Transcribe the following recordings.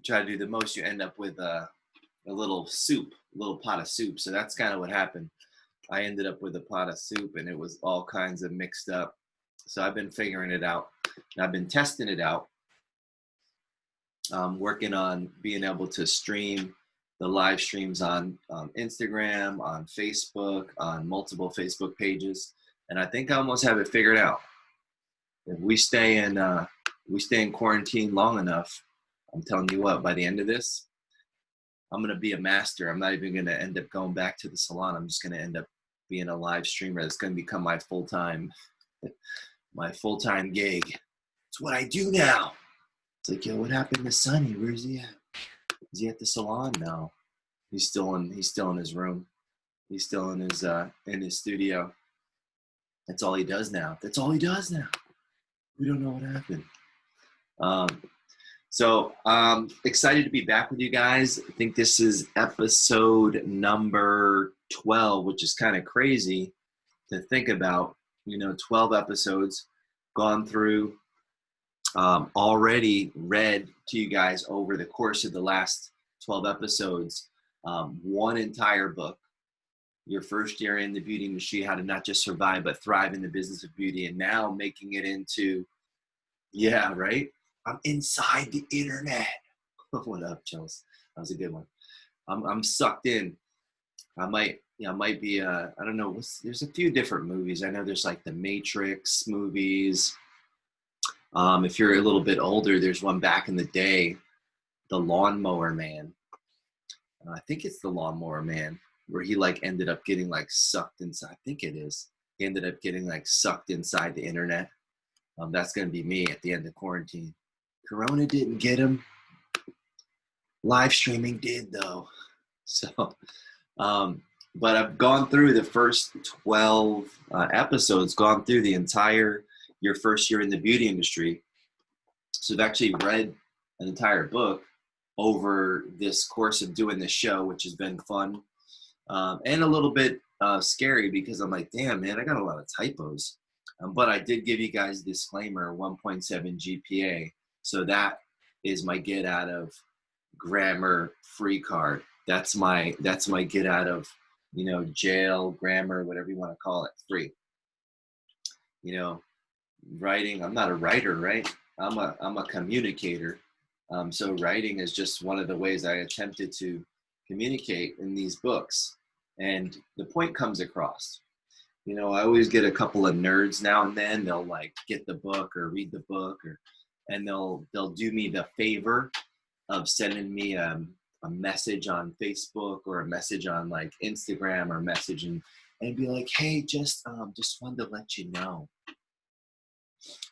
try to do the most, you end up with a little soup, a little pot of soup. So that's kind of what happened. I ended up with a pot of soup and it was all kinds of mixed up. So I've been figuring it out. I've been testing it out, working on being able to stream the live streams on Instagram, on Facebook, on multiple Facebook pages. And I think I almost have it figured out. If we stay in quarantine long enough, I'm telling you what, by the end of this, I'm going to be a master. I'm not even going to end up going back to the salon. I'm just going to end up being a live streamer. It's going to become my full-time gig. It's what I do now. It's like, yo, what happened to Sonny? Where's he at? Is he at the salon? No. He's still in his room. He's still in his studio. That's all he does now. We don't know what happened. So excited to be back with you guys. I think this is episode number 12, which is kind of crazy to think about. 12 episodes gone through, already read to you guys over the course of the last 12 episodes, one entire book, Your First Year in the Beauty Industry, How to Not Just Survive, but Thrive in the Business of Beauty, and now making it into, yeah, right? I'm inside the internet. What up, Chels? That was a good one. I'm sucked in. I might be, I don't know, there's a few different movies. I know there's like the Matrix movies. If you're a little bit older, there's one back in the day, The Lawnmower Man. I think it's The Lawnmower Man, where he like ended up getting like sucked inside. I think it is. He ended up getting like sucked inside the internet. That's going to be me at the end of quarantine. Corona didn't get him. Live streaming did though. So, but I've gone through the first 12 episodes, gone through the entire Your First Year in the Beauty Industry. So I've actually read an entire book over this course of doing this show, which has been fun and a little bit scary because I'm like, damn, man, I got a lot of typos. But I did give you guys a disclaimer, 1.7 GPA. So that is my get out of grammar free card. That's my get out of, jail, grammar, whatever you want to call it, free. Writing, I'm not a writer, right? I'm a communicator. So writing is just one of the ways I attempted to communicate in these books. And the point comes across. I always get a couple of nerds now and then. They'll like get the book or read the book, and they'll do me the favor of sending me a message on Facebook or a message on like Instagram or message and be like, hey, just wanted to let you know.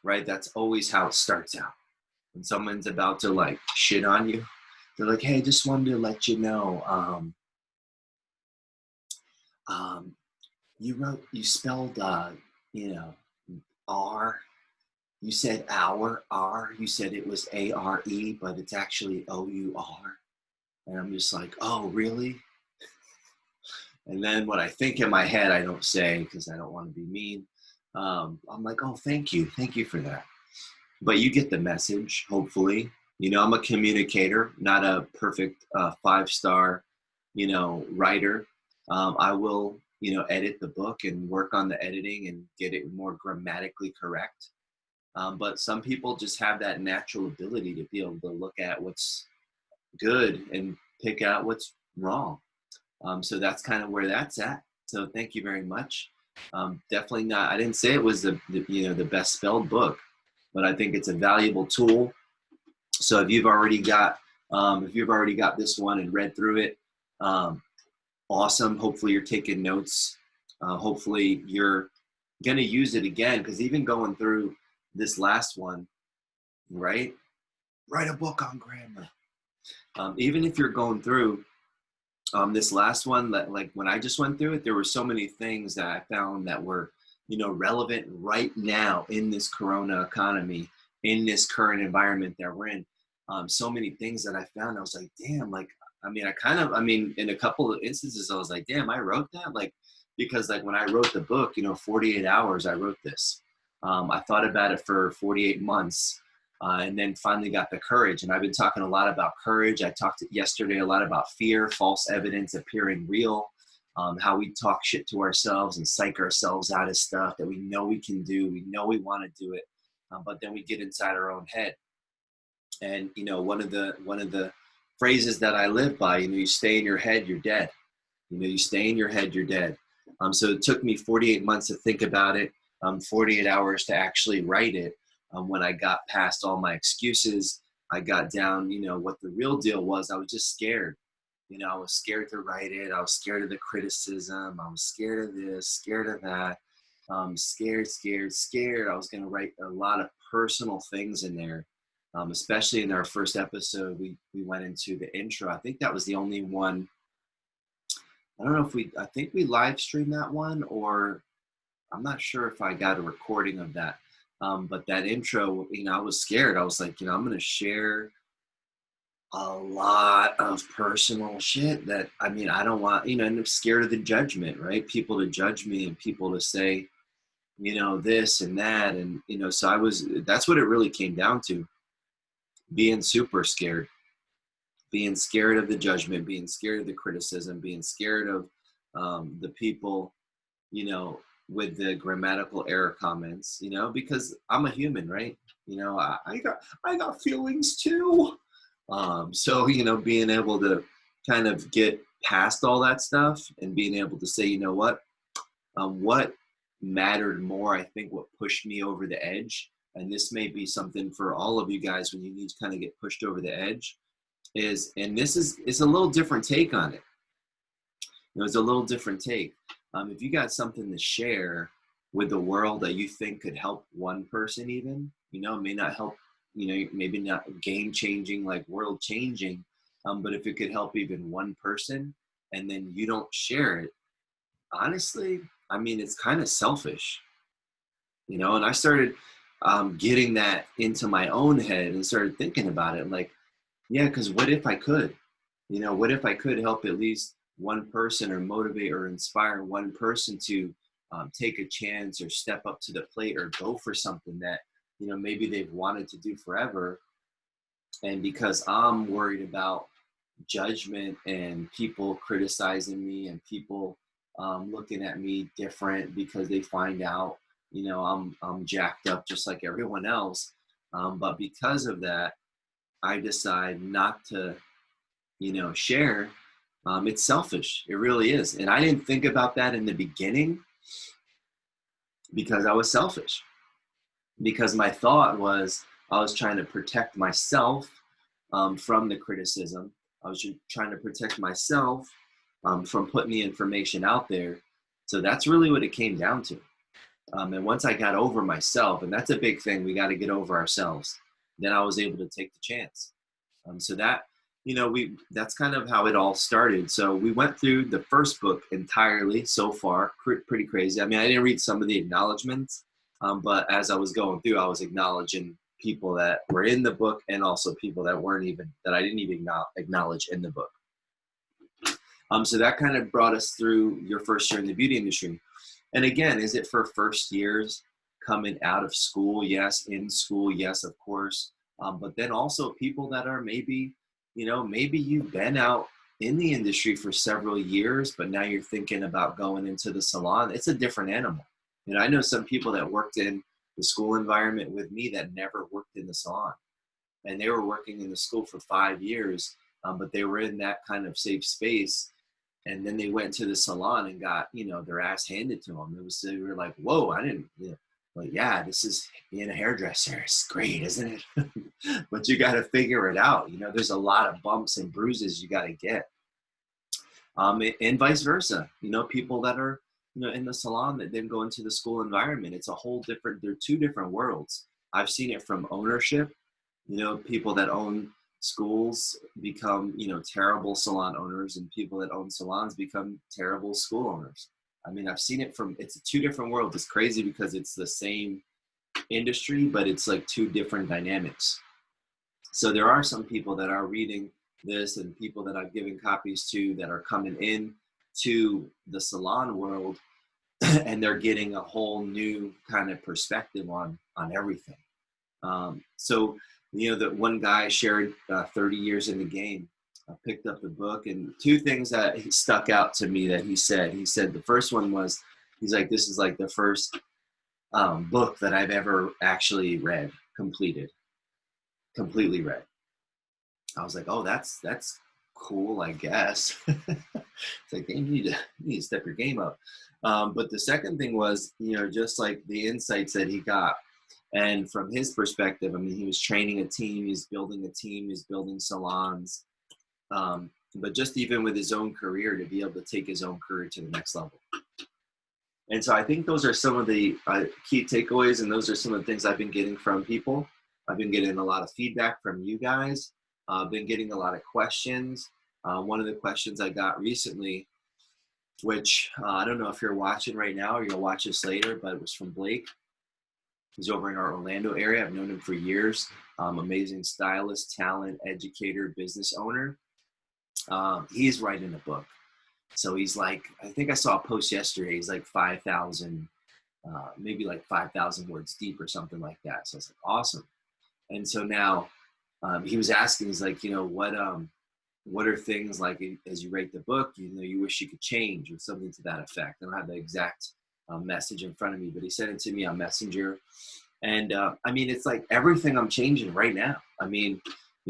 Right? That's always how it starts out. When someone's about to like shit on you, they're like, hey, just wanted to let you know, you spelled, R. You said our, R. You said it was A-R-E, but it's actually O-U-R. And I'm just like, oh, really? And then what I think in my head, I don't say because I don't want to be mean. I'm like, oh, thank you. Thank you for that. But you get the message, hopefully. I'm a communicator, not a perfect 5-star, writer. I will, edit the book and work on the editing and get it more grammatically correct. But some people just have that natural ability to be able to look at what's good and pick out what's wrong. So that's kind of where that's at. So thank you very much. Definitely not, I didn't say it was the best spelled book, but I think it's a valuable tool. So if you've already got this one and read through it, awesome. Hopefully you're taking notes. Hopefully you're going to use it again, because even going through this last one, right? Write a book on grammar. Even if you're going through this last one, like when I just went through it, there were so many things that I found that were, relevant right now in this Corona economy, in this current environment that we're in. So many things that I found, I was like, damn, like, in a couple of instances, I was like, damn, I wrote that. Like, because like when I wrote the book, 48 hours, I wrote this. I thought about it for 48 months. and then finally got the courage. And I've been talking a lot about courage. I talked yesterday a lot about fear, false evidence appearing real, how we talk shit to ourselves and psych ourselves out of stuff that we know we can do. We know we want to do it, but then we get inside our own head. And one of the phrases that I live by, you stay in your head, you're dead. You stay in your head, you're dead. So it took me 48 months to think about it, 48 hours to actually write it. When I got past all my excuses, I got down, what the real deal was. I was just scared. I was scared to write it. I was scared of the criticism. I was scared of this, scared of that. Scared. I was going to write a lot of personal things in there. Especially in our first episode, we went into the intro. I think that was the only one. I don't know if I think we live streamed that one, or I'm not sure if I got a recording of that. But that intro, I was scared. I was like, I'm going to share a lot of personal shit that, I don't want, and I'm scared of the judgment, right? People to judge me and people to say, this and that. And, so that's what it really came down to. Being super scared, being scared of the judgment, being scared of the criticism, being scared of the people, with the grammatical error comments, because I'm a human, right? I got feelings too. So, being able to kind of get past all that stuff and being able to say, what mattered more, I think what pushed me over the edge, and this may be something for all of you guys when you need to kind of get pushed over the edge, and this is a little different take on it. It's a little different take. If you got something to share with the world that you think could help one person even, may not help, maybe not game changing, like world changing, but if it could help even one person and then you don't share it, honestly, it's kind of selfish, and I started getting that into my own head and started thinking about it like, yeah, because what if I could? What if I could help at least one person or motivate or inspire one person to take a chance or step up to the plate or go for something that, maybe they've wanted to do forever. And because I'm worried about judgment and people criticizing me and people looking at me different because they find out, I'm jacked up just like everyone else. But because of that, I decide not to, share. It's selfish. It really is. And I didn't think about that in the beginning because I was selfish. Because my thought was I was trying to protect myself from the criticism. I was trying to protect myself from putting the information out there. So that's really what it came down to. And once I got over myself, and that's a big thing, we got to get over ourselves. Then I was able to take the chance. So that, that's kind of how it all started. So we went through the first book entirely so far, pretty crazy. I didn't read some of the acknowledgments, but as I was going through, I was acknowledging people that were in the book and also people that I didn't even acknowledge in the book. So that kind of brought us through your first year in the beauty industry. And again, is it for first years coming out of school? Yes. In school? Yes, of course. But then also people that are maybe you've been out in the industry for several years, but now you're thinking about going into the salon. It's a different animal. I know some people that worked in the school environment with me that never worked in the salon, and they were working in the school for 5 years, but they were in that kind of safe space. And then they went to the salon and got, their ass handed to them. They were like, whoa, I didn't, like, yeah, this is being a hairdresser. It's great, isn't it? But you got to figure it out. There's a lot of bumps and bruises you got to get. And vice versa. People that are, in the salon that then go into the school environment. It's a whole different, they're two different worlds. I've seen it from ownership. People that own schools become, terrible salon owners, and people that own salons become terrible school owners. I've seen it it's two different worlds. It's crazy because it's the same industry, but it's like two different dynamics. So there are some people that are reading this and people that I've given copies to that are coming in to the salon world and they're getting a whole new kind of perspective on everything. So, the one guy shared 30 years in the game. I picked up the book, and two things that stuck out to me that he said. He said the first one was, he's like, this is like the first book that I've ever actually read, completely read. I was like, oh, that's cool, I guess. It's like, you need to step your game up. But the second thing was, just like the insights that he got. And from his perspective, I mean, he was training a team, he's building a team, he's building salons. But just even with his own career, to be able to take his own career to the next level. And so I think those are some of the key takeaways, and those are some of the things I've been getting from people. I've been getting a lot of feedback from you guys. I've been getting a lot of questions. One of the questions I got recently, which I don't know if you're watching right now or you'll watch this later, but it was from Blake. He's over in our Orlando area. I've known him for years. Amazing stylist, talent, educator, business owner. He's writing a book. So he's like, I think I saw a post yesterday. He's like 5,000, maybe like 5,000 words deep or something like that. So I was like, awesome. And so now he was asking, he's like, what are things like as you write the book, you wish you could change or something to that effect. I don't have the exact message in front of me, but he sent it to me on Messenger. And I mean, it's like everything I'm changing right now. I mean,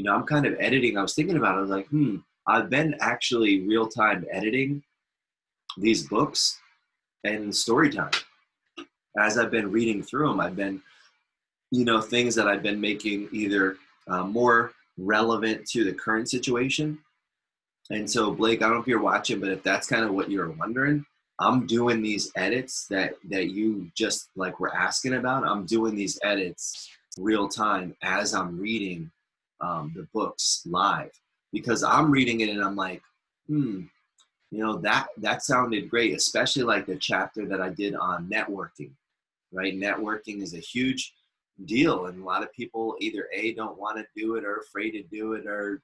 I'm kind of editing. I was thinking about it. I was like, I've been actually real-time editing these books and StoryTime. As I've been reading through them, I've been, things that I've been making either more relevant to the current situation. And so, Blake, I don't know if you're watching, but if that's kind of what you're wondering, I'm doing these edits that you just like were asking about. I'm doing these edits real time as I'm reading the books live, because I'm reading it and I'm like, that sounded great, especially like the chapter that I did on networking, right? Networking is a huge deal, and a lot of people either don't want to do it or afraid to do it, or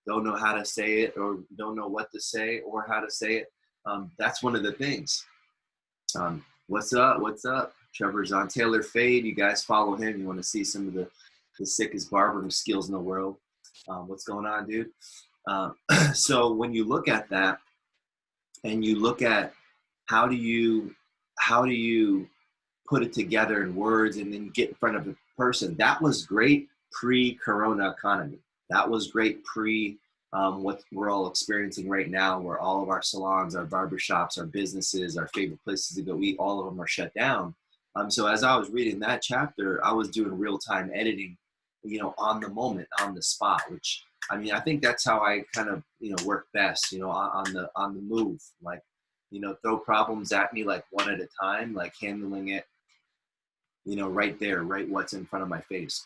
don't know how to say it, or don't know what to say or how to say it. That's one of the things. What's up? Trevor's on Taylor Fade. You guys follow him. You want to see some of the sickest barbering skills in the world. What's going on, dude? So when you look at that and you look at how do you put it together in words and then get in front of a person, that was great pre-corona economy. That was great pre what we're all experiencing right now, where all of our salons, our barbershops, our businesses, our favorite places to go eat, all of them are shut down. So as I was reading that chapter, I was doing real-time editing, on the moment, on the spot, which, I mean, I think that's how I kind of, work best, on the move, like, throw problems at me like one at a time, like handling it, right there, right what's in front of my face.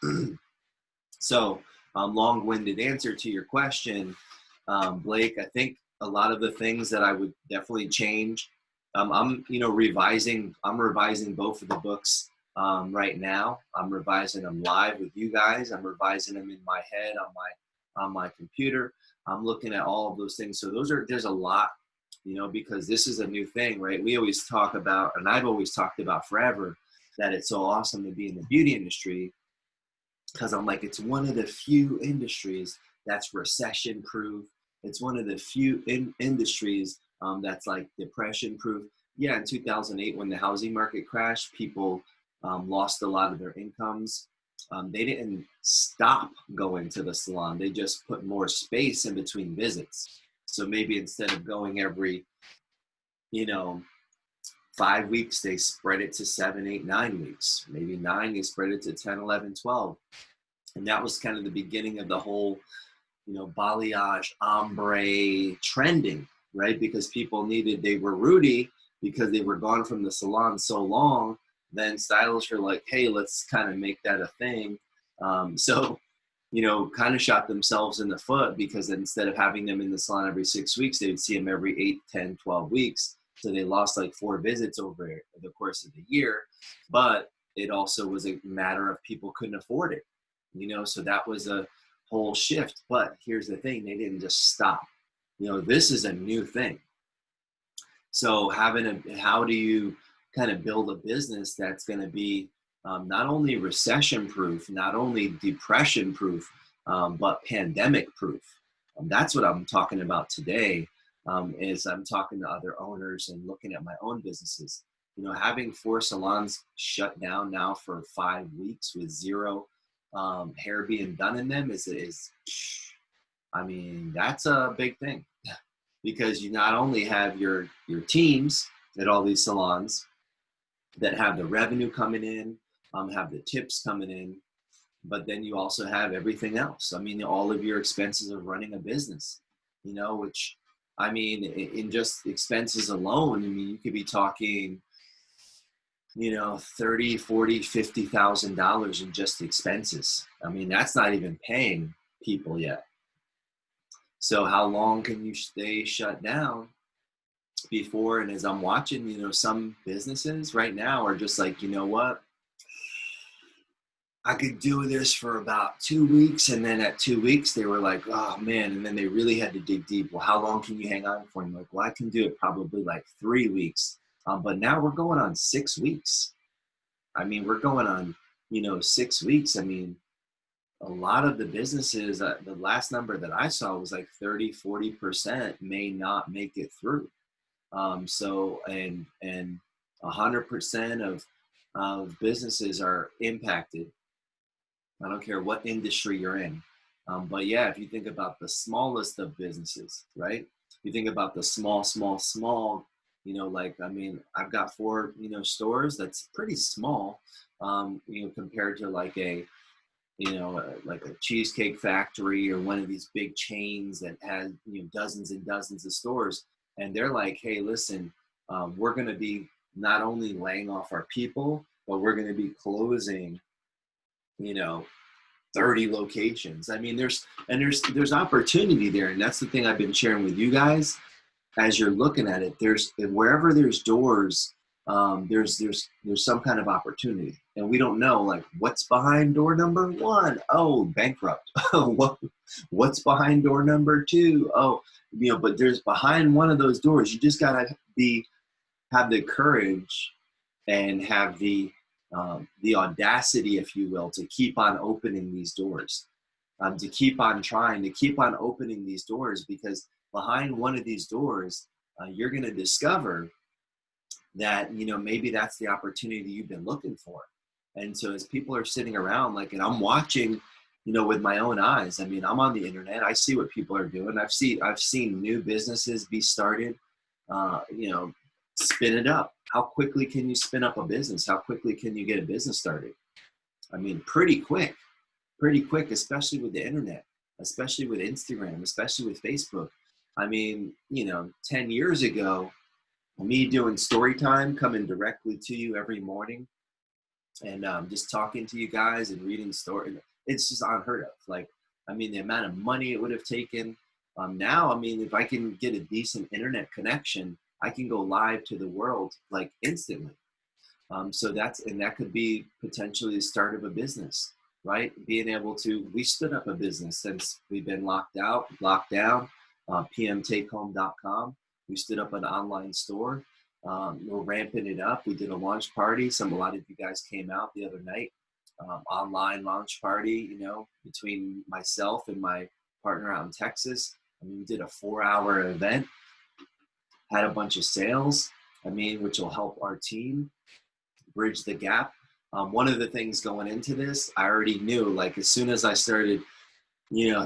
So, long-winded answer to your question, Blake, I think a lot of the things that I would definitely change, I'm revising both of the books right now. I'm revising them live with you guys. I'm revising them in my head on my computer. I'm looking at all of those things. So there's a lot, because this is a new thing, right? We always talk about, and I've always talked about forever, that it's so awesome to be in the beauty industry, because I'm like, it's one of the few industries that's recession proof. It's one of the few industries that's like depression proof. Yeah, in 2008, when the housing market crashed, people lost a lot of their incomes. They didn't stop going to the salon. They just put more space in between visits. So maybe instead of going every, 5 weeks, they spread it to 7, 8, 9 weeks. Maybe 9, they spread it to 10, 11, 12. And that was kind of the beginning of the whole, balayage, ombre trending, right? Because people they were Rudy because they were gone from the salon so long. Then stylists were like, hey, let's kind of make that a thing. So, kind of shot themselves in the foot, because instead of having them in the salon every 6 weeks, they would see them every 8, 10, 12 weeks. So they lost like 4 visits over the course of the year. But it also was a matter of people couldn't afford it, so that was a whole shift. But here's the thing, they didn't just stop. This is a new thing. So how do you kind of build a business that's going to be not only recession proof, not only depression proof, but pandemic proof. That's what I'm talking about today. Is I'm talking to other owners and looking at my own businesses. Having 4 salons shut down now for 5 weeks with zero hair being done in them is, I mean, that's a big thing because you not only have your teams at all these salons that have the revenue coming in, have the tips coming in, but then you also have everything else. I mean, all of your expenses of running a business, which, I mean, in just expenses alone, I mean, you could be talking, 30, 40, $50,000 in just expenses. I mean, that's not even paying people yet. So how long can you stay shut down before? And as I'm watching, some businesses right now are just like, you know what? I could do this for about 2 weeks. And then at 2 weeks, they were like, oh man. And then they really had to dig deep. Well, how long can you hang on for? I'm like, well, I can do it probably like 3 weeks. But now we're going on 6 weeks. I mean, we're going on, 6 weeks. I mean, a lot of the businesses, the last number that I saw was like 30, 40% may not make it through. So, and 100% of businesses are impacted. I don't care what industry you're in. But yeah, if you think about the smallest of businesses, right? You think about the small, like, I mean, I've got 4, stores. That's pretty small, compared to like like a cheesecake factory or one of these big chains that has, dozens and dozens of stores. And they're like, hey, listen, we're going to be not only laying off our people, but we're going to be closing, 30 locations. I mean, there's opportunity there. And that's the thing I've been sharing with you guys as you're looking at it. There's wherever there's doors, there's some kind of opportunity, and we don't know like what's behind door number 1. Oh, bankrupt. What's behind door number 2? Oh, but there's behind one of those doors. You just gotta have the courage and have the audacity, if you will, to keep on opening these doors, to keep on trying, to keep on opening these doors, because behind one of these doors, you're going to discover that, maybe that's the opportunity you've been looking for. And so as people are sitting around, like, and I'm watching, with my own eyes, I mean, I'm on the internet, I see what people are doing. I've seen new businesses be started, spin it up. How quickly can you spin up a business? How quickly can you get a business started? I mean, pretty quick, especially with the internet, especially with Instagram, especially with Facebook. I mean, 10 years ago, me doing StoryTime, coming directly to you every morning and just talking to you guys and reading stories, it's just unheard of. Like, I mean, the amount of money it would have taken. Now, I mean, if I can get a decent internet connection, I can go live to the world like instantly. So that could be potentially the start of a business, right? Being able to, we stood up a business since we've been locked down, pmtakehome.com. We stood up an online store. We're ramping it up. We did a launch party. A lot of you guys came out the other night. Online launch party, between myself and my partner out in Texas. I mean, we did a 4-hour event, had a bunch of sales, which will help our team bridge the gap. One of the things going into this, I already knew, like, as soon as I started,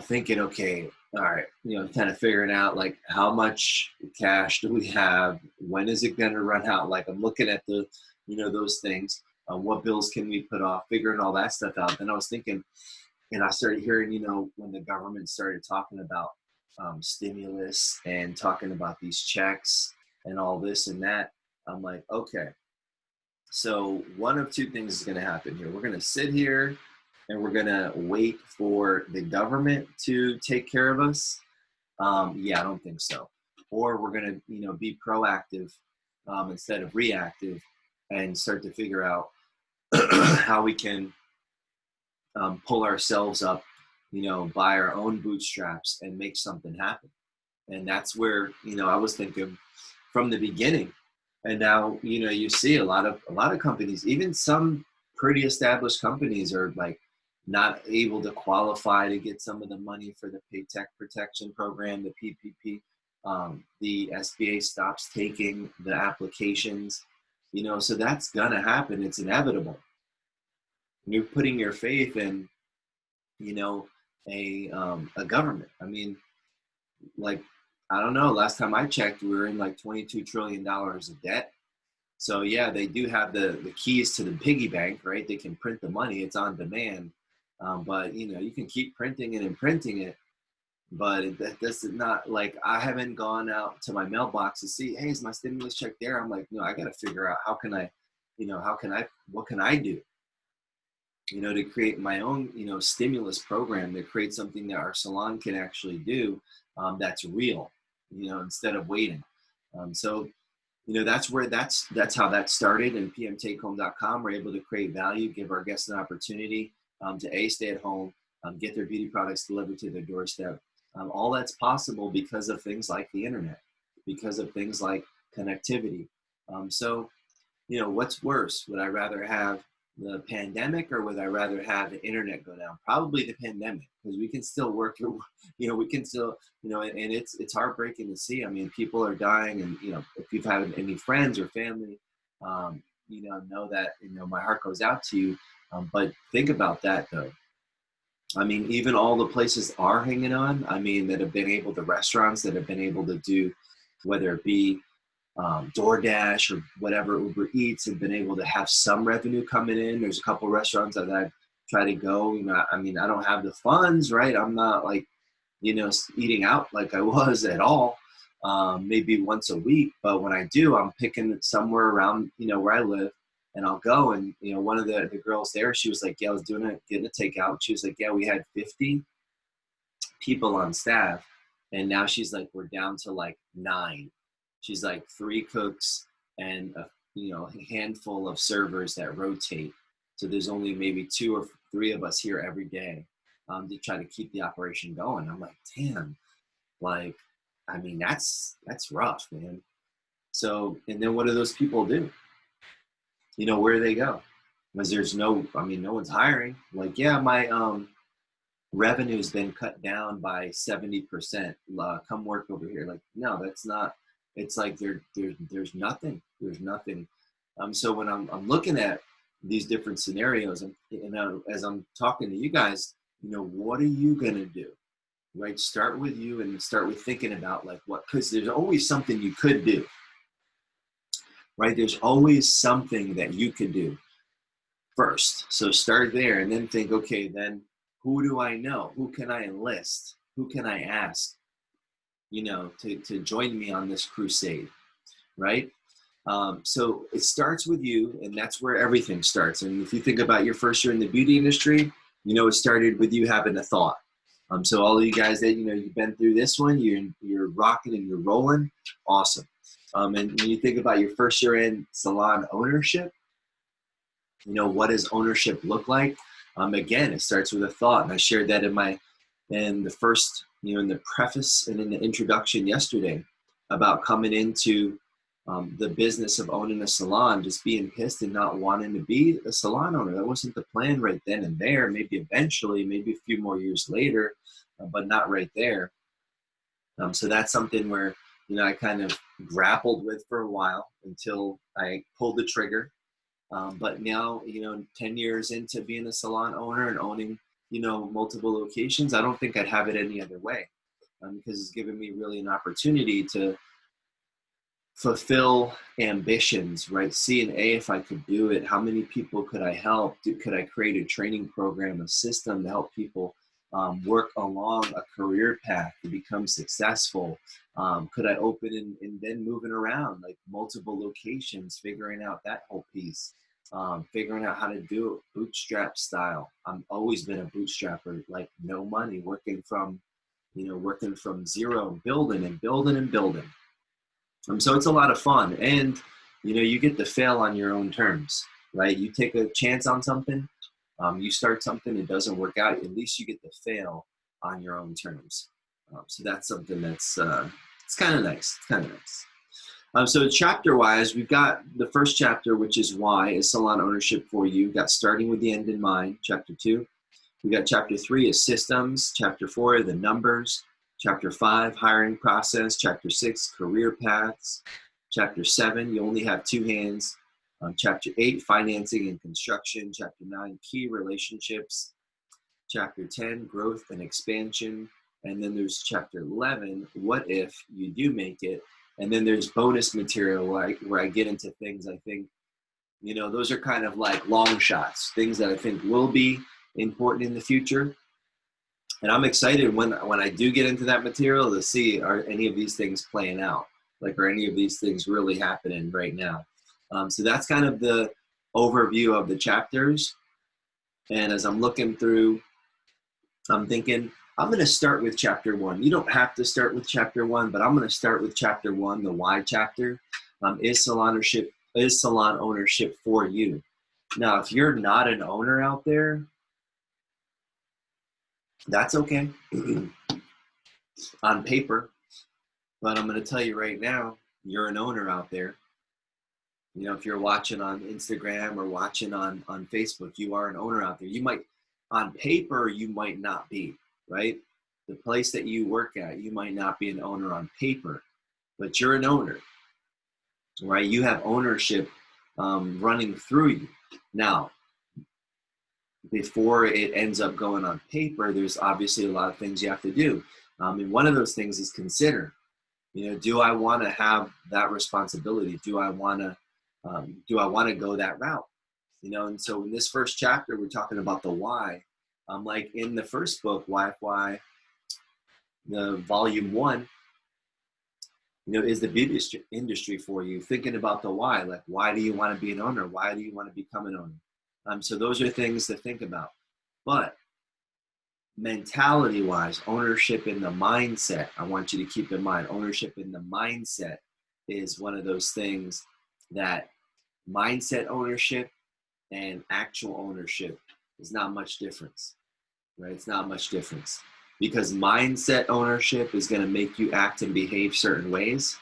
thinking, okay, all right, kind of figuring out like how much cash do we have? When is it going to run out? Like, I'm looking at the, those things. What bills can we put off? Figuring all that stuff out. Then I was thinking, and I started hearing, when the government started talking about stimulus and talking about these checks and all this and that, I'm like, okay, so one of two things is going to happen here. We're going to sit here and we're going to wait for the government to take care of us. Yeah, I don't think so. Or we're going to, be proactive instead of reactive and start to figure out how we can pull ourselves up, by our own bootstraps and make something happen. And that's where, I was thinking from the beginning. And now, you see a lot of companies, even some pretty established companies are like not able to qualify to get some of the money for the Paycheck Protection Program, the PPP. The SBA stops taking the applications, so that's gonna happen. It's inevitable. You're putting your faith in, you know, a government. I mean, like, I don't know. Last time I checked, we were in like $22 trillion of debt. So yeah, they do have the keys to the piggy bank, right? They can print the money. It's on demand. But you can keep printing it and printing it. But that's not like, I haven't gone out to my mailbox to see, hey, is my stimulus check there? I'm like, no, I got to figure out how can I, what can I do, to create my own, stimulus program, to create something that our salon can actually do, that's real, instead of waiting. So that's how that started. And pmtakehome.com, we're able to create value, give our guests an opportunity to stay at home, get their beauty products delivered to their doorstep. All that's possible because of things like the internet, because of things like connectivity. So what's worse? Would I rather have the pandemic, or would I rather have the internet go down? Probably the pandemic, because we can still work, we can still, and it's heartbreaking to see. I mean, people are dying, and, if you've had any friends or family, know that, my heart goes out to you. But think about that though. I mean, even all the places are hanging on. I mean, that have been able, the restaurants that have been able to do, whether it be DoorDash or whatever, Uber Eats, have been able to have some revenue coming in. There's a couple restaurants that I try to go. I mean, I don't have the funds, right? I'm not like, eating out like I was at all. Maybe once a week, but when I do, I'm picking somewhere around, where I live, and I'll go. And one of the girls there, she was like, yeah, I was getting a takeout. She was like, yeah, we had 50 people on staff, and now she's like, we're down to like 9. She's like 3 cooks and a handful of servers that rotate. So there's only maybe 2 or 3 of us here every day, to try to keep the operation going. I'm like, damn, like, I mean, that's rough, man. So, and then what do those people do? Where do they go? Because there's no one's hiring. Like, yeah, my revenue's been cut down by 70%. Come work over here. Like, no, that's not. It's like there's nothing. There's nothing. So when I'm looking at these different scenarios, and as I'm talking to you guys, what are you gonna do? Right? Start with you, and start with thinking about like what, because there's always something you could do. Right? There's always something that you could do first. So start there, and then think, okay, then who do I know? Who can I enlist? Who can I ask, to join me on this crusade, right? So it starts with you, and that's where everything starts. And if you think about your first year in the beauty industry, it started with you having a thought. So all of you guys that, you've been through this one, you're rocking and you're rolling. Awesome. And when you think about your first year in salon ownership, what does ownership look like? Again, it starts with a thought. And I shared that in the first, in the preface and in the introduction yesterday, about coming into the business of owning a salon, just being pissed and not wanting to be a salon owner. That wasn't the plan right then and there. Maybe eventually, maybe a few more years later, but not right there. So that's something where, I kind of grappled with for a while until I pulled the trigger. But now, 10 years into being a salon owner and owning, multiple locations, I don't think I'd have it any other way, because it's given me really an opportunity to fulfill ambitions, right? Seeing, if I could do it, how many people could I help? Could I create a training program, a system to help people work along a career path to become successful? Could I open and then moving around like multiple locations, figuring out that whole piece, figuring out how to do it bootstrap style. I've always been a bootstrapper, like no money, working from zero, building and building and building. So it's a lot of fun, and you get to fail on your own terms, right? You take a chance on something, you start something, it doesn't work out, at least you get to fail on your own terms. So that's something that's it's kind of nice. It's kind of nice. So chapter-wise, we've got the first chapter, which is why is salon ownership for you. We've got starting with the end in mind, chapter 2. We got chapter 3 is systems. Chapter 4, the numbers. Chapter 5, hiring process. Chapter 6, career paths. Chapter 7, you only have two hands. Chapter 8, financing and construction. Chapter 9, key relationships. Chapter 10, growth and expansion. And then there's chapter 11, what if you do make it? And then there's bonus material where I get into things I think, those are kind of like long shots, things that I think will be important in the future. And I'm excited when I do get into that material to see, are any of these things playing out? Like, are any of these things really happening right now? So that's kind of the overview of the chapters. And as I'm looking through, I'm thinking, I'm going to start with chapter 1. You don't have to start with chapter 1, but I'm going to start with chapter 1, the why chapter. Is salon ownership for you? Now, if you're not an owner out there, that's okay on paper. But I'm going to tell you right now, you're an owner out there. If you're watching on Instagram or watching on Facebook, you are an owner out there. You might, on paper, you might not be, right? The place that you work at, you might not be an owner on paper, but you're an owner, right? You have ownership running through you. Now, before it ends up going on paper, there's obviously a lot of things you have to do. And one of those things is consider, do I want to have that responsibility? Do I want to go that route? And so in this first chapter, we're talking about the why. Like in the first book, Why, the volume 1, is the beauty industry for you? Thinking about the why, like why do you want to be an owner? Why do you want to become an owner? So those are things to think about. But mentality-wise, ownership in the mindset, I want you to keep in mind, ownership in the mindset is one of those things that mindset ownership and actual ownership is not much difference, right? It's not much difference because mindset ownership is going to make you act and behave certain ways.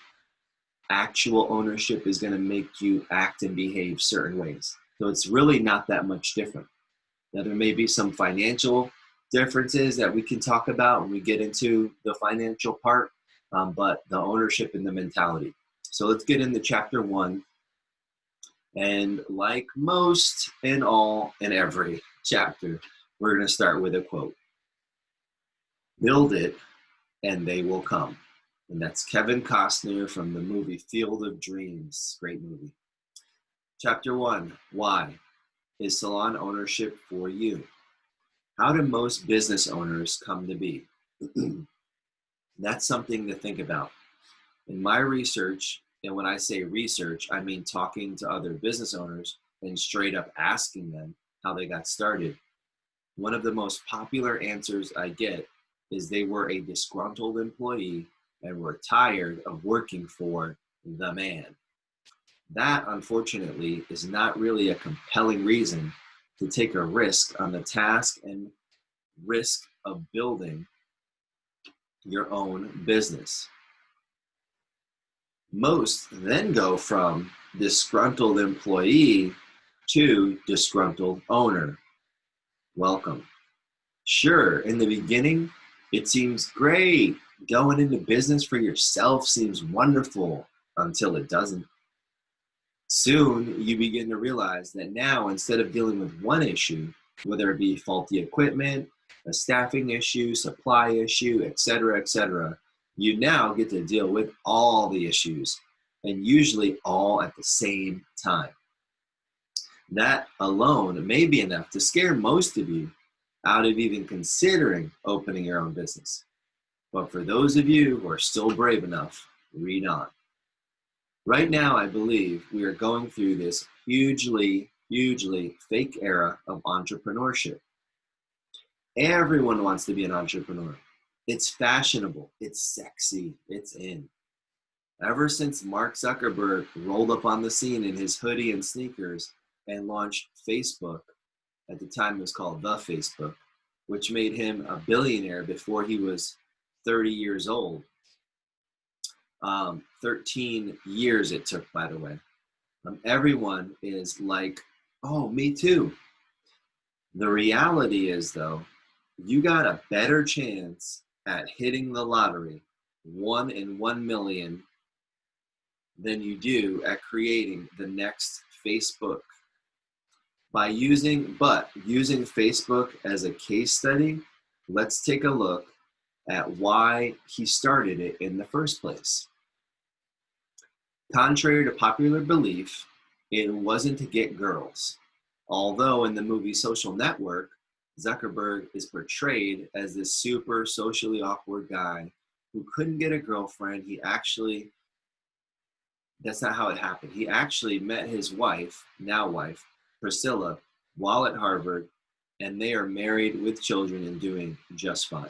Actual ownership is going to make you act and behave certain ways. So it's really not that much different. Now, there may be some financial differences that we can talk about when we get into the financial part, but the ownership and the mentality. So let's get into chapter 1. And like most and all and every chapter, we're going to start with a quote. Build it and they will come. And that's Kevin Costner from the movie Field of Dreams. Great movie. Chapter 1, why is salon ownership for you? How do most business owners come to be? That's something to think about. In my research, and when I say research, I mean talking to other business owners and straight up asking them how they got started. One of the most popular answers I get is they were a disgruntled employee and were tired of working for the man. That, unfortunately, is not really a compelling reason to take a risk on the task and risk of building your own business. Most then go from disgruntled employee to disgruntled owner. Welcome. Sure, in the beginning, it seems great. Going into business for yourself seems wonderful until it doesn't. Soon, you begin to realize that now, instead of dealing with one issue, whether it be faulty equipment, a staffing issue, supply issue, etc., you now get to deal with all the issues, and usually all at the same time. That alone may be enough to scare most of you out of even considering opening your own business. But for those of you who are still brave enough, read on. Right now, I believe we are going through this hugely fake era of entrepreneurship. Everyone wants to be an entrepreneur. It's fashionable, it's sexy, it's in. Ever since Mark Zuckerberg rolled up on the scene in his hoodie and sneakers and launched Facebook, at the time it was called The Facebook, which made him a billionaire before he was 30 years old. 13 years it took, by the way. Everyone is like, oh, me too. The reality is, though, you got a better chance at hitting the lottery, 1 in 1 million, than you do at creating the next Facebook. Using Facebook as a case study, let's take a look at why he started it in the first place. Contrary to popular belief, it wasn't to get girls. Although in the movie Social Network, Zuckerberg is portrayed as this super socially awkward guy who couldn't get a girlfriend. That's not how it happened. He actually met his wife, now wife, Priscilla, while at Harvard, and they are married with children and doing just fine.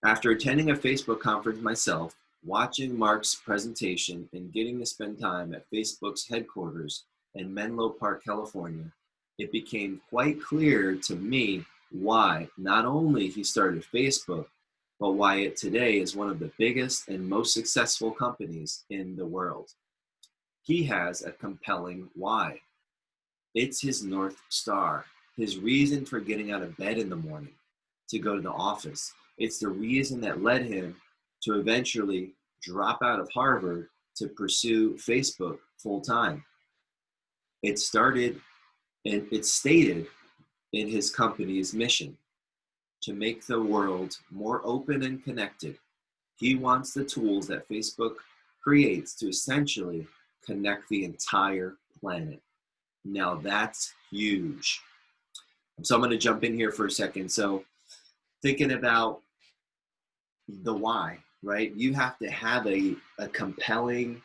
After attending a Facebook conference myself, watching Mark's presentation, and getting to spend time at Facebook's headquarters in Menlo Park, California, it became quite clear to me why not only he started Facebook, but why it today is one of the biggest and most successful companies in the world. He has a compelling why. It's his North Star, his reason for getting out of bed in the morning to go to the office. It's the reason that led him to eventually drop out of Harvard to pursue Facebook full time. It's stated in his company's mission to make the world more open and connected. He wants the tools that Facebook creates to essentially connect the entire planet. Now that's huge. So I'm going to jump in here for a second. So thinking about the why, right? You have to have a compelling,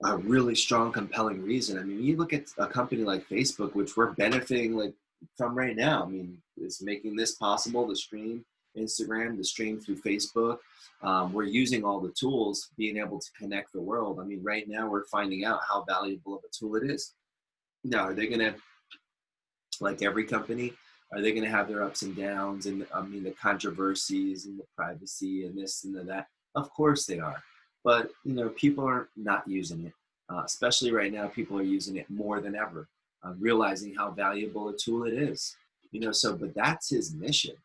a really strong, compelling reason. I mean, you look at a company like Facebook, which we're benefiting like from right now. I mean, it's making this possible, the stream Instagram, the stream through Facebook. We're using all the tools, being able to connect the world. I mean, right now we're finding out how valuable of a tool it is. Now, are they going to, like every company, are they going to have their ups and downs and the controversies and the privacy and this and that? Of course they are. But, people are not using it. Especially right now, people are using it more than ever, realizing how valuable a tool it is. But that's his mission.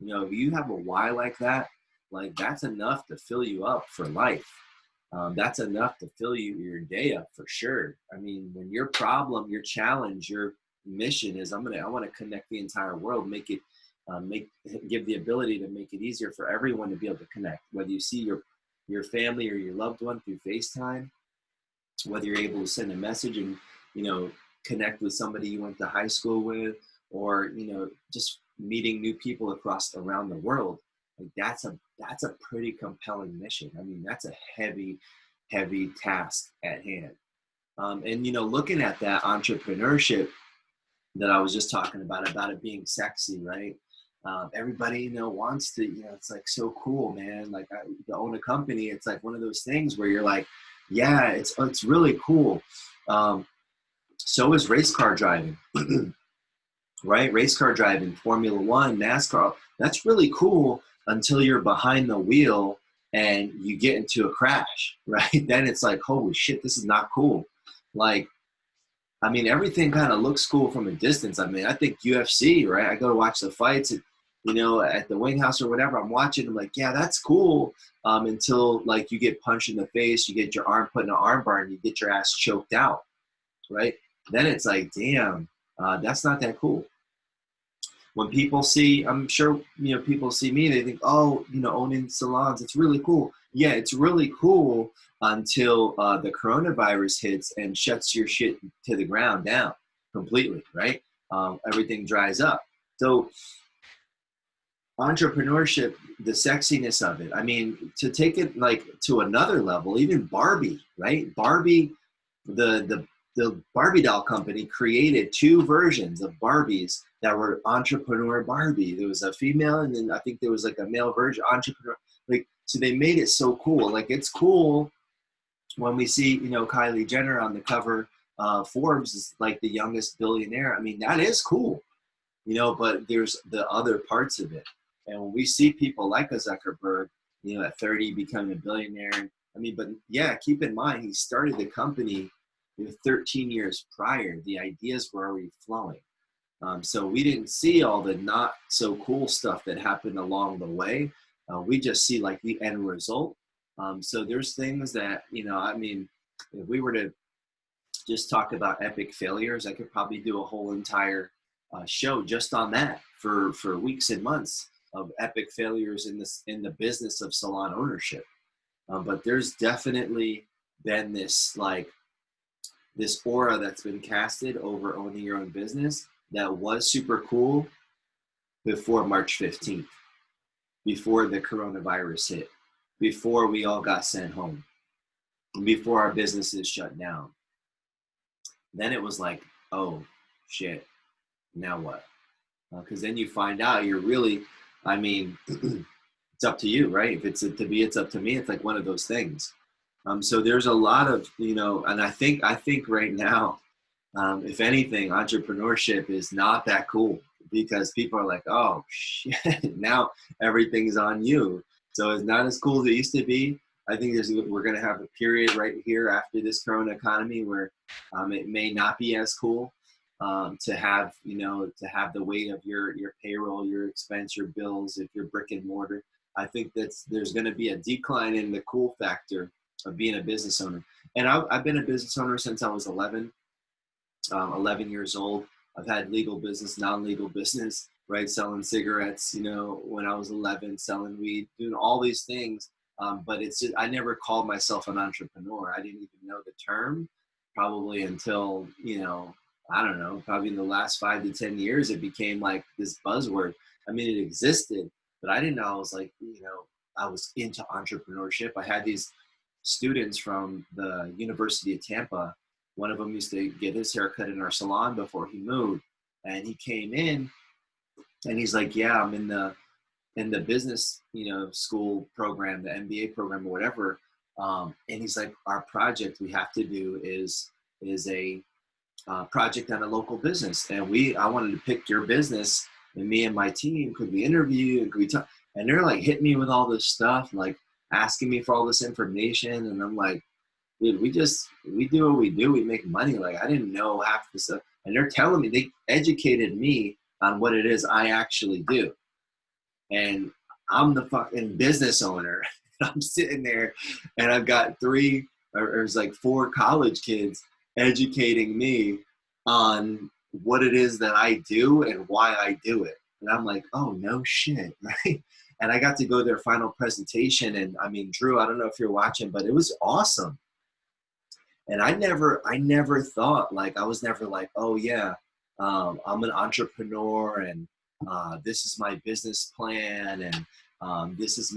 If you have a why like that's enough to fill you up for life. That's enough to fill your day up for sure. I mean, when your problem, your challenge, your mission is, I want to connect the entire world, give the ability to make it easier for everyone to be able to connect, whether you see your family or your loved one through FaceTime, whether you're able to send a message and, connect with somebody you went to high school with, or, just meeting new people around the world. Like that's a pretty compelling mission. I mean, that's a heavy, heavy task at hand. And, looking at that entrepreneurship that I was just talking about it being sexy, right? Everybody, wants to, it's like so cool, man. Like to own a company, it's like one of those things where you're like, yeah, it's really cool. So is race car driving, right? Race car driving, Formula One, NASCAR, that's really cool until you're behind the wheel and you get into a crash, right? Then it's like, holy shit, this is not cool. Like, I mean, everything kind of looks cool from a distance. I mean, I think UFC, right? I go to watch the fights, at the Wing House or whatever. I'm watching. I'm like, yeah, that's cool. Until like you get punched in the face, you get your arm put in an arm bar, and you get your ass choked out, right? Then it's like, damn, that's not that cool. When people see, I'm sure, people see me, they think, oh, owning salons, it's really cool. Yeah, it's really cool until the coronavirus hits and shuts your shit to the ground down completely, right? Everything dries up. So entrepreneurship, the sexiness of it, I mean, to take it like to another level, even Barbie, right? Barbie, the Barbie doll company created 2 versions of Barbies that were entrepreneur Barbie. There was a female, and then I think there was like a male version, entrepreneur. Like, so they made it so cool. Like, it's cool when we see, Kylie Jenner on the cover of Forbes is like the youngest billionaire. I mean, that is cool, but there's the other parts of it. And when we see people like a Zuckerberg, at 30 becoming a billionaire. I mean, but yeah, keep in mind, he started the company 13 years prior. The ideas were already flowing. So we didn't see all the not so cool stuff that happened along the way. We just see like the end result. So there's things that, I mean, if we were to just talk about epic failures, I could probably do a whole entire show just on that for weeks and months of epic failures in the business of salon ownership. But there's definitely been this aura that's been casted over owning your own business that was super cool before March 15th, before the coronavirus hit, before we all got sent home, before our businesses shut down. Then it was like, oh shit, now what? Because then you find out you're really, I mean, it's up to you, right? If it's to be, it's up to me. It's like one of those things. So there's a lot of, and I think right now, if anything, entrepreneurship is not that cool because people are like, oh shit, now everything's on you. So it's not as cool as it used to be. I think we're going to have a period right here after this Corona economy where it may not be as cool to have, to have the weight of your payroll, your expense, your bills, if you're brick and mortar. I think there's going to be a decline in the cool factor of being a business owner. And I've been a business owner since I was 11 years old. I've had legal business, non-legal business, right? Selling cigarettes, when I was 11, selling weed, doing all these things. But it's just, I never called myself an entrepreneur. I didn't even know the term probably until, I don't know, probably in the last 5 to 10 years, it became like this buzzword. I mean, it existed, but I didn't know I was like, I was into entrepreneurship. I had these students from the University of Tampa. One of them used to get his haircut in our salon before he moved. And he came in and he's like, yeah, I'm in the business, school program, the MBA program or whatever. And he's like, our project we have to do is a project on a local business. And I wanted to pick your business, and me and my team, could we interview and could we talk? And they're like hitting me with all this stuff, like asking me for all this information. And I'm like, dude, we do what we do. We make money. Like, I didn't know half the stuff. And they're telling me, they educated me on what it is I actually do. And I'm the fucking business owner. I'm sitting there and I've got there's like 4 college kids educating me on what it is that I do and why I do it. And I'm like, oh, no shit, right? And I got to go to their final presentation. And I mean, Drew, I don't know if you're watching, but it was awesome. And I never thought, like, I was never like, oh yeah, I'm an entrepreneur and this is my business plan and this is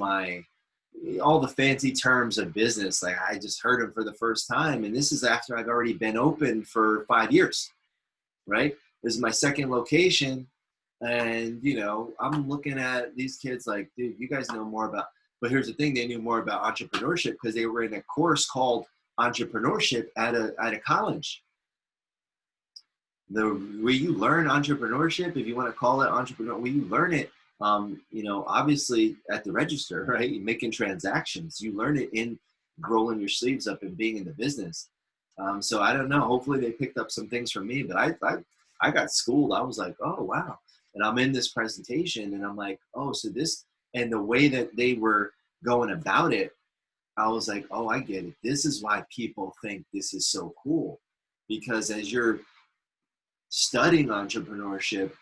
all the fancy terms of business. Like, I just heard them for the first time. And this is after I've already been open for 5 years, right? This is my second location. And, I'm looking at these kids like, dude, you guys know more about, but here's the thing, they knew more about entrepreneurship because they were in a course called entrepreneurship at a college. Where you learn entrepreneurship, if you want to call it entrepreneur, where you learn it, obviously at the register, right? You're making transactions. You learn it in rolling your sleeves up and being in the business. So I don't know. Hopefully they picked up some things from me, but I got schooled. I was like, oh wow. And I'm in this presentation, and I'm like, oh, so this, and the way that they were going about it, I was like, oh, I get it. This is why people think this is so cool. Because as you're studying entrepreneurship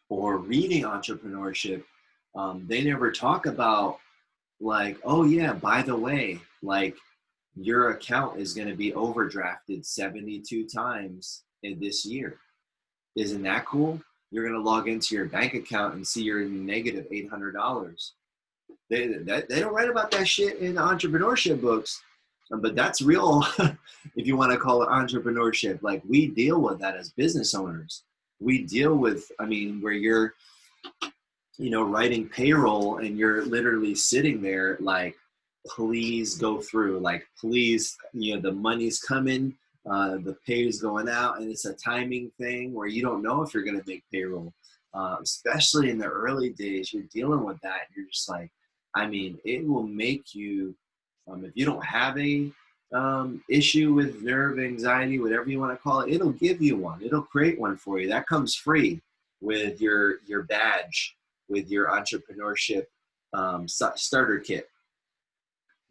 or reading entrepreneurship, they never talk about like, oh yeah, by the way, like your account is going to be overdrafted 72 times in this year. Isn't that cool? You're going to log into your bank account and see you're in negative $800. They don't write about that shit in entrepreneurship books, but that's real. If you want to call it entrepreneurship, like we deal with that as business owners. We deal with, I mean, where you're, writing payroll and you're literally sitting there like, please go through, like, please, the money's coming, the pay is going out, and it's a timing thing where you don't know if you're going to make payroll. Especially in the early days, you're dealing with that. You're just like, I mean, it will make you, if you don't have a issue with nerve anxiety, whatever you want to call it, it'll give you one. It'll create one for you. That comes free with your badge, with your entrepreneurship starter kit.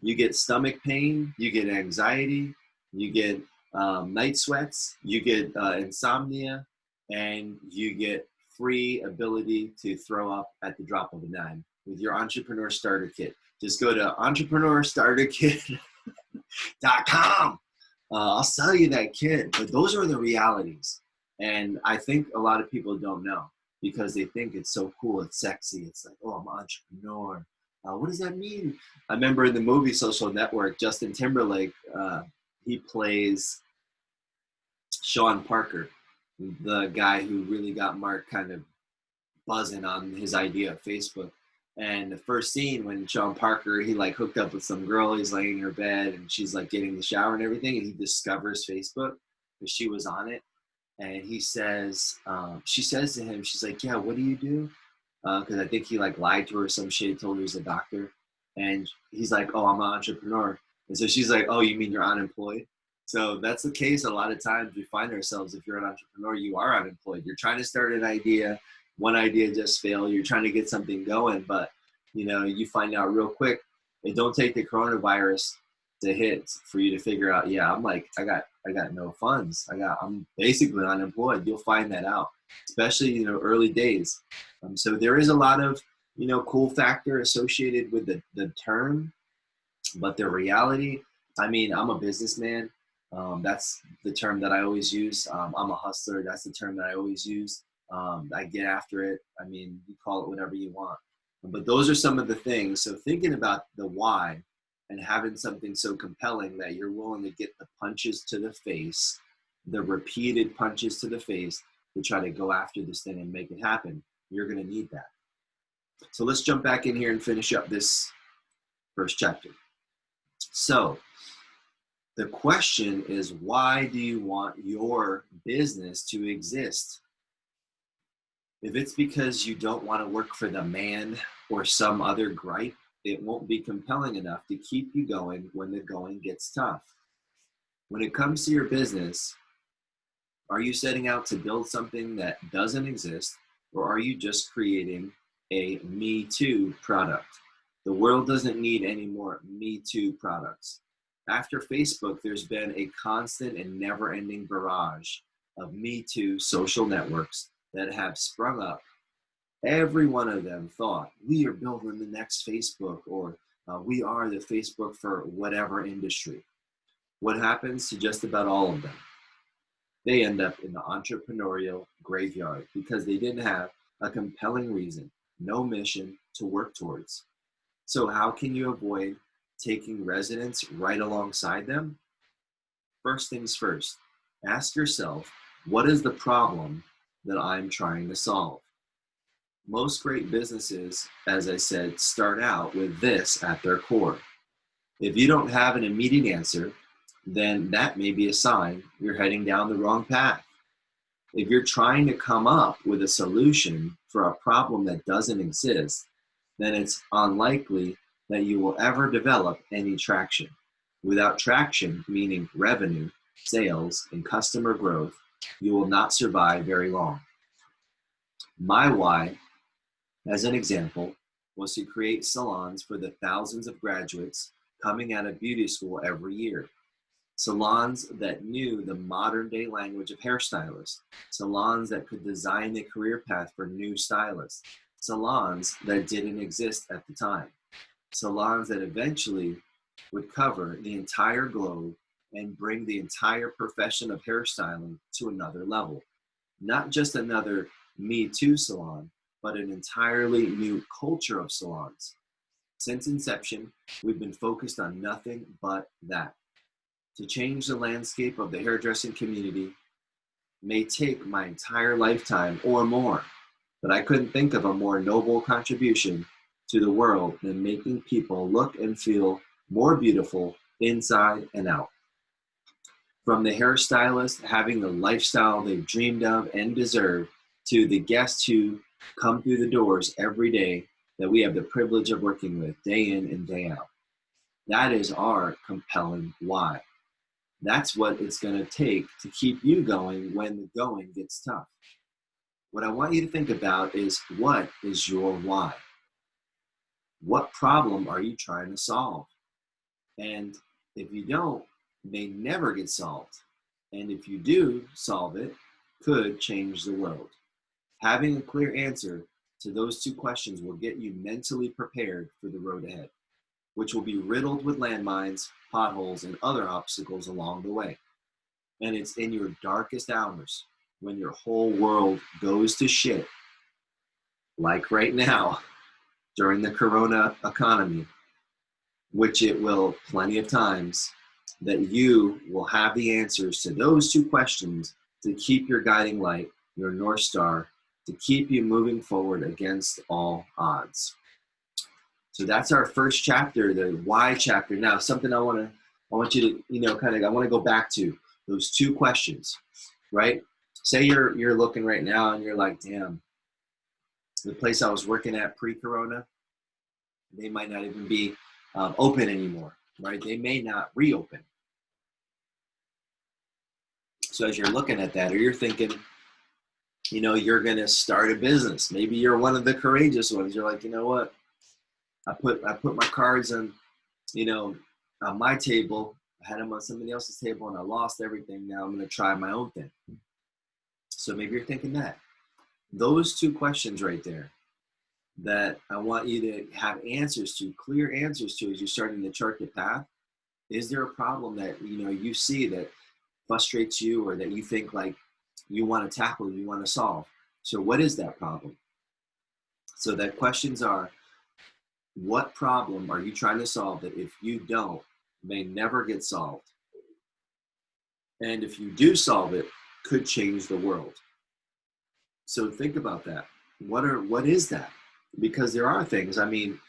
You get stomach pain, you get anxiety, you get night sweats, you get insomnia, and you get free ability to throw up at the drop of a dime with your entrepreneur starter kit. Just go to entrepreneurstarterkit.com. I'll sell you that kit, but those are the realities. And I think a lot of people don't know because they think it's so cool, it's sexy. It's like, oh, I'm an entrepreneur. What does that mean? I remember in the movie Social Network, Justin Timberlake, he plays Sean Parker, the guy who really got Mark kind of buzzing on his idea of Facebook. And the first scene when Sean Parker, he like hooked up with some girl, he's laying in her bed and she's like getting the shower and everything. And he discovers Facebook because she was on it. And he says, she says to him, she's like, yeah, what do you do? Because I think he like lied to her or some shit, told her he's a doctor. And he's like, oh, I'm an entrepreneur. And so she's like, oh, you mean you're unemployed? So that's the case. A lot of times we find ourselves, if you're an entrepreneur, you are unemployed. You're trying to start an idea. One idea just failed. You're trying to get something going, but you know, you find out real quick, it don't take the coronavirus to hit for you to figure out, yeah, I'm like, I got no funds. I'm basically unemployed. You'll find that out, especially, you know, early days. So there is a lot of, you know, cool factor associated with the term, but the reality, I mean, I'm a businessman. That's the term that I always use. I'm a hustler. That's the term that I always use. I get after it. I mean, you call it whatever you want. But those are some of the things. So thinking about the why and having something so compelling that you're willing to get the punches to the face, the repeated punches to the face to try to go after this thing and make it happen, you're going to need that. So let's jump back in here and finish up this first chapter. So the question is, why do you want your business to exist? If it's because you don't want to work for the man or some other gripe, it won't be compelling enough to keep you going when the going gets tough. When it comes to your business, are you setting out to build something that doesn't exist, or are you just creating a Me Too product? The world doesn't need any more Me Too products. After Facebook, there's been a constant and never-ending barrage of Me Too social networks that have sprung up. Every one of them thought, we are building the next Facebook, or we are the Facebook for whatever industry. What happens to just about all of them? They end up in the entrepreneurial graveyard because they didn't have a compelling reason, no mission to work towards. So how can you avoid taking residence right alongside them? First things first, ask yourself, what is the problem that I'm trying to solve? Most great businesses, as I said, start out with this at their core. If you don't have an immediate answer, then that may be a sign you're heading down the wrong path. If you're trying to come up with a solution for a problem that doesn't exist, then it's unlikely that you will ever develop any traction. Without traction, meaning revenue, sales, and customer growth, you will not survive very long. My why, as an example, was to create salons for the thousands of graduates coming out of beauty school every year. Salons that knew the modern day language of hairstylists. Salons that could design the career path for new stylists. Salons that didn't exist at the time. Salons that eventually would cover the entire globe and bring the entire profession of hairstyling to another level. Not just another Me Too salon, but an entirely new culture of salons. Since inception, we've been focused on nothing but that. To change the landscape of the hairdressing community may take my entire lifetime or more, but I couldn't think of a more noble contribution to the world than making people look and feel more beautiful inside and out. From the hairstylist having the lifestyle they've dreamed of and deserve, to the guests who come through the doors every day that we have the privilege of working with day in and day out. That is our compelling why. That's what it's going to take to keep you going when the going gets tough. What I want you to think about is, what is your why? What problem are you trying to solve? And if you don't, it may never get solved. And if you do solve it, could change the world. Having a clear answer to those two questions will get you mentally prepared for the road ahead, which will be riddled with landmines, potholes, and other obstacles along the way. And it's in your darkest hours, when your whole world goes to shit, like right now during the corona economy, which it will plenty of times, that you will have the answers to those two questions to keep your guiding light, your North Star, to keep you moving forward against all odds. So that's our first chapter, the why chapter. Now, something I want you to, I want to go back to those two questions, right? Say you're looking right now and you're like, damn, the place I was working at pre-corona, they might not even be open anymore, right? They may not reopen. So as you're looking at that, or you're thinking, you're going to start a business. Maybe you're one of the courageous ones. You're like, you know what? I put my cards on, on my table. I had them on somebody else's table and I lost everything. Now I'm going to try my own thing. So maybe you're thinking that. Those two questions right there that I want you to have answers to, clear answers to, as you're starting to chart the path. Is there a problem that, you see that frustrates you, or that you think like you want to tackle, you want to solve? So what is that problem? So the questions are, what problem are you trying to solve that if you don't, may never get solved? And if you do solve it, could change the world. So think about that. What is that? Because there are things, I'm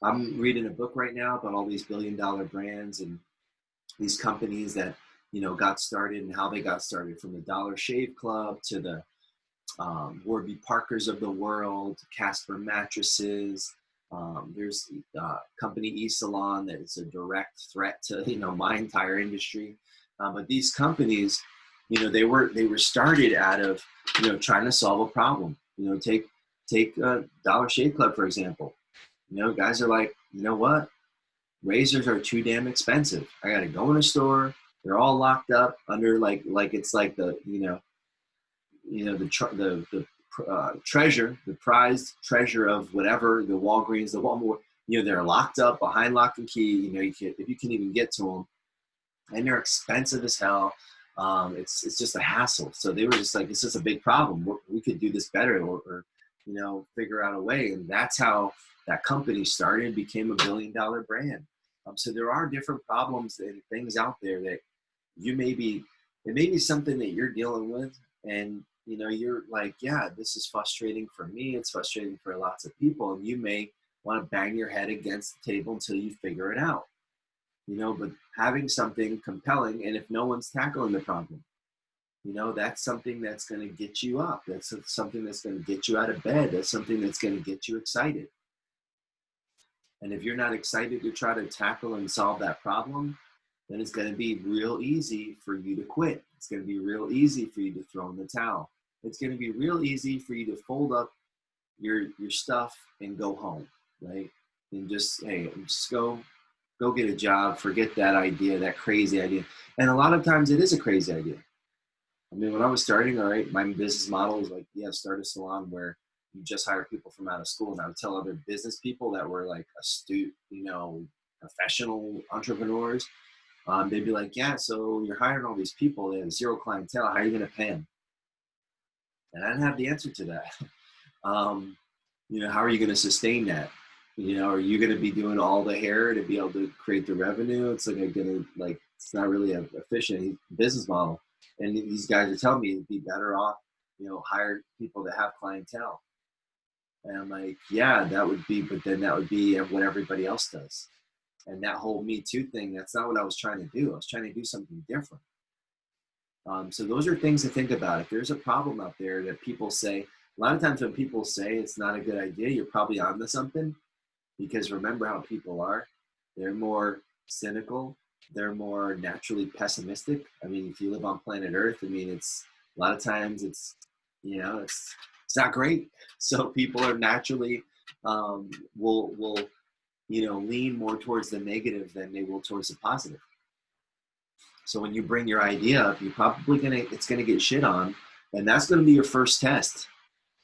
reading a book right now about all these billion-dollar brands and these companies that, got started and how they got started, from the Dollar Shave Club to the Warby Parkers of the world, Casper mattresses. There's company E-Salon that is a direct threat to, my entire industry. But these companies, they were started out of, trying to solve a problem. Take Dollar Shave Club, for example. Guys are like, you know what? Razors are too damn expensive. I got to go in a store. They're all locked up under like it's like the, treasure, the prized treasure of whatever, the Walgreens, the Walmart, they're locked up behind lock and key. If you can even get to them, and they're expensive as hell. It's just a hassle. So they were just like, it's just a big problem. We could do this better, or figure out a way. And that's how that company started, became $1 billion brand. So there are different problems and things out there that it may be something that you're dealing with, and you're like, yeah, this is frustrating for me. It's frustrating for lots of people, and you may want to bang your head against the table until you figure it out. But having something compelling, and if no one's tackling the problem, that's something that's going to get you up. That's something that's going to get you out of bed. That's something that's going to get you excited. And if you're not excited to try to tackle and solve that problem, then it's going to be real easy for you to quit. It's going to be real easy for you to throw in the towel. It's going to be real easy for you to fold up your stuff and go home, right? And just go get a job, forget that idea, that crazy idea. And a lot of times it is a crazy idea. When I was starting, all right, my business model was like, start a salon where you just hire people from out of school. And I would tell other business people that were like astute, professional entrepreneurs. They'd be like, yeah, so you're hiring all these people, they have zero clientele. How are you going to pay them? And I didn't have the answer to that. How are you going to sustain that? Are you going to be doing all the hair to be able to create the revenue? It's it's not really an efficient business model. And these guys are telling me it'd be better off, hire people that have clientele. And I'm like, yeah, that would be, but then that would be what everybody else does. And that whole Me Too thing, that's not what I was trying to do. I was trying to do something different. So those are things to think about. If there's a problem out there that people say, A lot of times when people say it's not a good idea, you're probably onto something, because remember how people are. They're more cynical. They're more naturally pessimistic. I mean, if you live on planet Earth, I mean, it's a lot of times it's, you know, it's not great. So people are naturally will you know, lean more towards the negative than they will towards the positive. So when you bring your idea up, you're probably it's gonna get shit on, and that's gonna be your first test.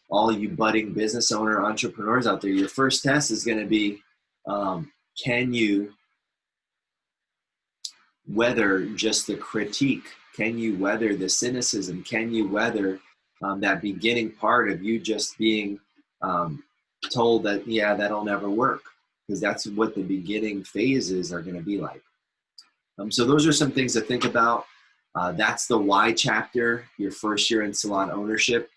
All you budding business owner entrepreneurs out there, your first test is gonna be, can you weather just the critique? Can you weather the cynicism? Can you weather that beginning part of you just being told that, yeah, that'll never work? Because that's what the beginning phases are going to be like. So those are some things to think about. That's the why chapter, your first year in salon ownership.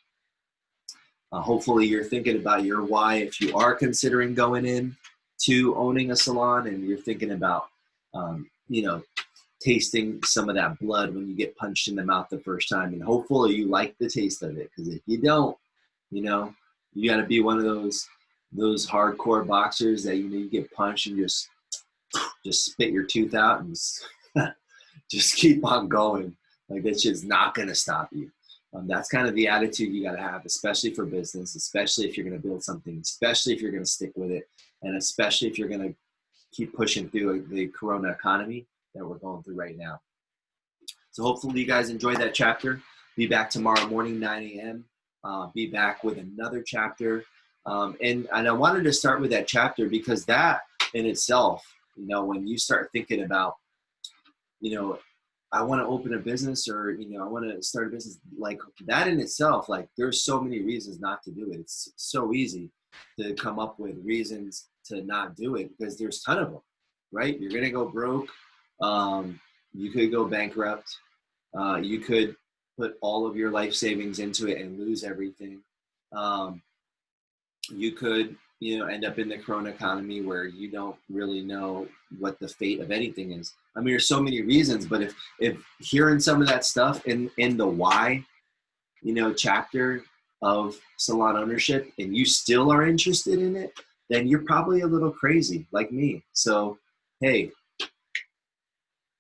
Hopefully you're thinking about your why if you are considering going in to owning a salon, and you're thinking about, you know, tasting some of that blood when you get punched in the mouth the first time. And hopefully you like the taste of it, because if you don't, you know, you got to be one of those hardcore boxers that, you know, you get punched and just spit your tooth out and just keep on going. Like, that shit's not going to stop you. That's kind of the attitude you got to have, especially for business, especially if you're going to build something, especially if you're going to stick with it, and especially if you're going to keep pushing through the Corona economy that we're going through right now. So hopefully you guys enjoyed that chapter. Be back tomorrow morning, 9 a.m. Be back with another chapter. And I wanted to start with that chapter because that in itself, you know, when you start thinking about, you know, I want to open a business, or, you know, I want to start a business, like that in itself, like there's so many reasons not to do it. It's so easy to come up with reasons to not do it because there's a ton of them, right? You're going to go broke. You could go bankrupt. You could put all of your life savings into it and lose everything. You could, you know, end up in the Corona economy where you don't really know what the fate of anything is. I mean, there's so many reasons, but if hearing some of that stuff in the why, you know, chapter of salon ownership, and you still are interested in it, then you're probably a little crazy like me. So, hey,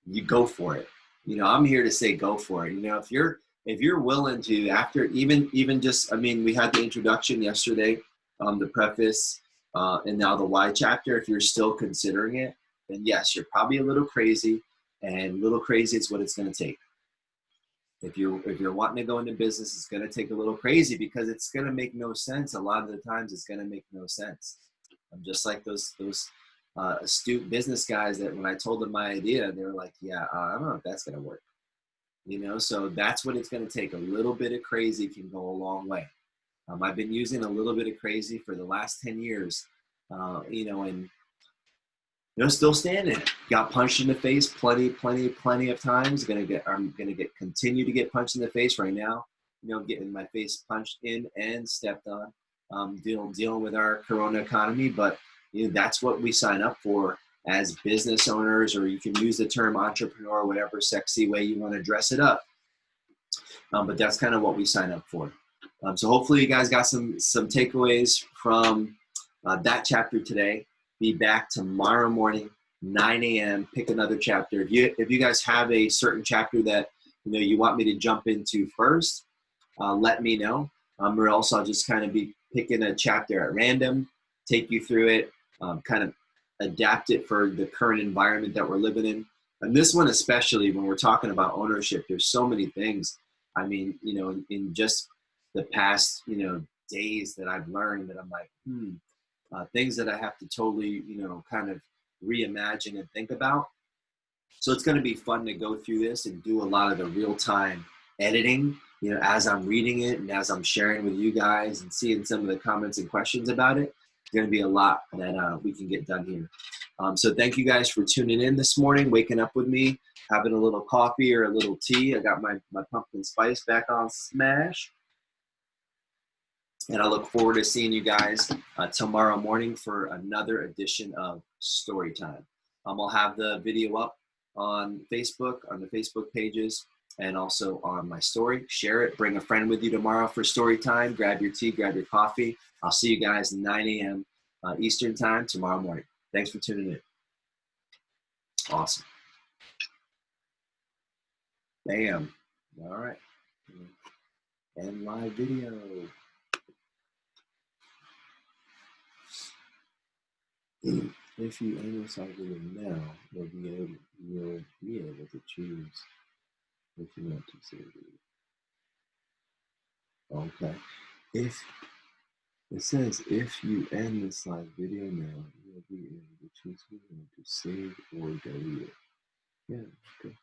you go for it. You know, I'm here to say go for it. You know, if you're willing to, after even just, I mean, we had the introduction yesterday, the preface, and now the why chapter. If you're still considering it, then yes, you're probably a little crazy, and a little crazy is what it's going to take. If you're wanting to go into business, it's going to take a little crazy because it's going to make no sense. A lot of the times, it's going to make no sense. I'm just like those astute business guys that when I told them my idea, they were like, "Yeah, I don't know if that's going to work." You know, so that's what it's going to take. A little bit of crazy can go a long way. I've been using a little bit of crazy for the last 10 years, you know, and, you know, still standing. Got punched in the face plenty of times. I'm gonna continue to get punched in the face right now. You know, getting my face punched in and stepped on. Dealing with our Corona economy, but you know, that's what we sign up for as business owners, or you can use the term entrepreneur, whatever sexy way you want to dress it up. But that's kind of what we sign up for. So hopefully you guys got some takeaways from that chapter today. Be back tomorrow morning, 9 a.m. Pick another chapter. If you guys have a certain chapter that, you know, you want me to jump into first, let me know. Or else I'll just kind of be picking a chapter at random, take you through it, kind of adapt it for the current environment that we're living in. And this one especially, when we're talking about ownership, there's so many things. I mean, you know, in just the past, you know, days that I've learned that I'm like, things that I have to totally, you know, kind of reimagine and think about. So it's going to be fun to go through this and do a lot of the real-time editing, you know, as I'm reading it and as I'm sharing with you guys and seeing some of the comments and questions about it. It's going to be a lot that we can get done here. So thank you guys for tuning in this morning, waking up with me, having a little coffee or a little tea. I got my pumpkin spice back on smash. And I look forward to seeing you guys tomorrow morning for another edition of Storytime. I'll have the video up on Facebook, on the Facebook pages, and also on my story. Share it. Bring a friend with you tomorrow for story time. Grab your tea, grab your coffee. I'll see you guys 9 a.m. Eastern time tomorrow morning. Thanks for tuning in. Awesome. Bam. All right. And live video. If you end this video now, you'll be able to choose if you want to save it. Okay. If it says if you end this live video now, you'll be able to choose if you want to save or delete it. Yeah. Okay.